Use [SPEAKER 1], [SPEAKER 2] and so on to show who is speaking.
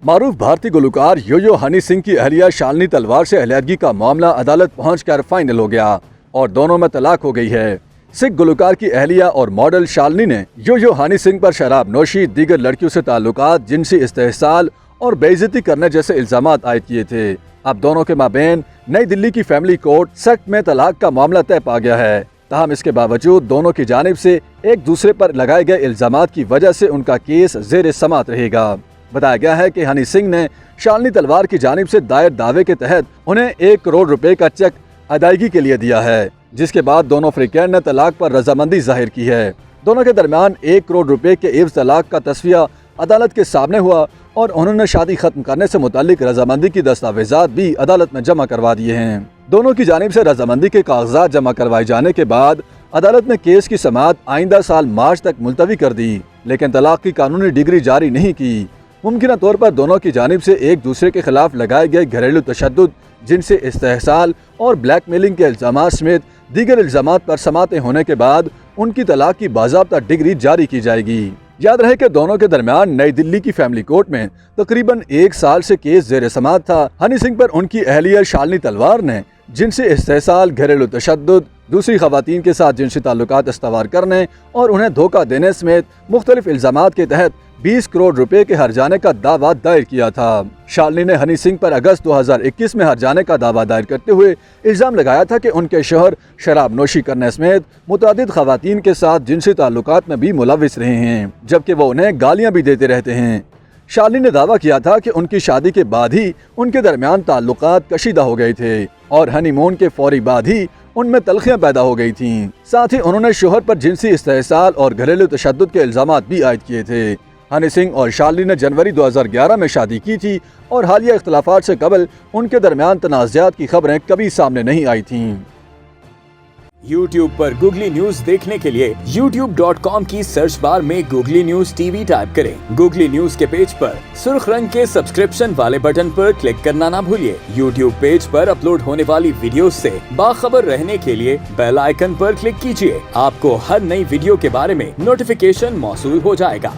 [SPEAKER 1] معروف بھارتی گلوکار یو یو ہنی سنگھ کی اہلیہ شالنی تلوار سے علیحدگی کا معاملہ عدالت پہنچ کر فائنل ہو گیا اور دونوں میں طلاق ہو گئی ہے۔ سکھ گلوکار کی اہلیہ اور ماڈل شالنی نے یو یو ہنی سنگھ پر شراب نوشی، دیگر لڑکیوں سے تعلقات، جنسی استحصال اور بے عزتی کرنے جیسے الزامات عائد کیے تھے۔ اب دونوں کے مابین نئی دلی کی فیملی کورٹ سخت میں طلاق کا معاملہ طے پا گیا ہے۔ تاہم اس کے باوجود دونوں کی جانب سے ایک دوسرے پر لگائے گئے الزامات کی وجہ سے ان کا کیس زیر سماعت رہے گا۔ بتایا گیا ہے کہ ہنی سنگھ نے شالنی تلوار کی جانب سے دائر دعوے کے تحت انہیں 1 کروڑ روپے کا چیک ادائیگی کے لیے دیا ہے، جس کے بعد دونوں فریقین نے طلاق پر رضامندی ظاہر کی ہے۔ دونوں کے درمیان 1 کروڑ روپے کے عوض طلاق کا تصفیہ عدالت کے سامنے ہوا اور انہوں نے شادی ختم کرنے سے متعلق رضامندی کی دستاویزات بھی عدالت میں جمع کروا دیے ہیں۔ دونوں کی جانب سے رضامندی کے کاغذات جمع کروائے جانے کے بعد عدالت نے کیس کی سماعت آئندہ سال مارچ تک ملتوی کر دی، لیکن طلاق کی قانونی ڈگری جاری نہیں کی۔ ممکنہ طور پر دونوں کی جانب سے ایک دوسرے کے خلاف لگائے گئے گھریلو تشدد، جنسی استحصال اور بلیک میلنگ کے الزامات سمیت دیگر الزامات پر سماعتیں ہونے کے بعد ان کی طلاق کی باضابطہ ڈگری جاری کی جائے گی۔ یاد رہے کہ دونوں کے درمیان نئی دلی کی فیملی کورٹ میں تقریباً 1 سال سے کیس زیر سماعت تھا۔ ہنی سنگھ پر ان کی اہلیہ شالنی تلوار نے جنسی استحصال، گھریلو تشدد، دوسری خواتین کے ساتھ جنسی تعلقات استوار کرنے اور انہیں دھوکہ دینے سمیت مختلف الزامات کے تحت 20 کروڑ روپے کے ہرجانے کا دعویٰ دائر کیا تھا۔ شالنی نے ہنی سنگھ پر اگست 2021 میں ہرجانے کا دعویٰ دائر کرتے ہوئے الزام لگایا تھا کہ ان کے شوہر شراب نوشی کرنے سمیت متعدد خواتین کے ساتھ جنسی تعلقات میں بھی ملوث رہے ہیں، جبکہ وہ انہیں گالیاں بھی دیتے رہتے ہیں۔ شالنی نے دعویٰ کیا تھا کہ ان کی شادی کے بعد ہی ان کے درمیان تعلقات کشیدہ ہو گئے تھے اور ہنی مون کے فوری بعد ہی ان میں تلخیاں پیدا ہو گئی تھیں۔ ساتھ ہی انہوں نے شوہر پر جنسی استحصال اور گھریلو تشدد کے الزامات بھی عائد کیے تھے۔ ہنی سنگھ اور شالنی نے جنوری 2011 میں شادی کی تھی اور حالیہ اختلافات سے قبل ان کے درمیان تنازعات کی خبریں کبھی سامنے نہیں آئی تھیں۔
[SPEAKER 2] YouTube پر گوگلی نیوز دیکھنے کے لیے youtube.com کی سرچ بار میں googly news T V type کریں۔ گوگلی نیوز کے پیج پر سرخ رنگ کے سبسکرپشن والے بٹن پر کلک کرنا نہ بھولیے۔ YouTube پیج پر اپلوڈ ہونے والی ویڈیوز سے باخبر رہنے کے لیے بیل آئیکن پر کلک کیجیے۔ آپ کو ہر نئی ویڈیو کے بارے میں نوٹیفیکیشن موصول ہو جائے گا۔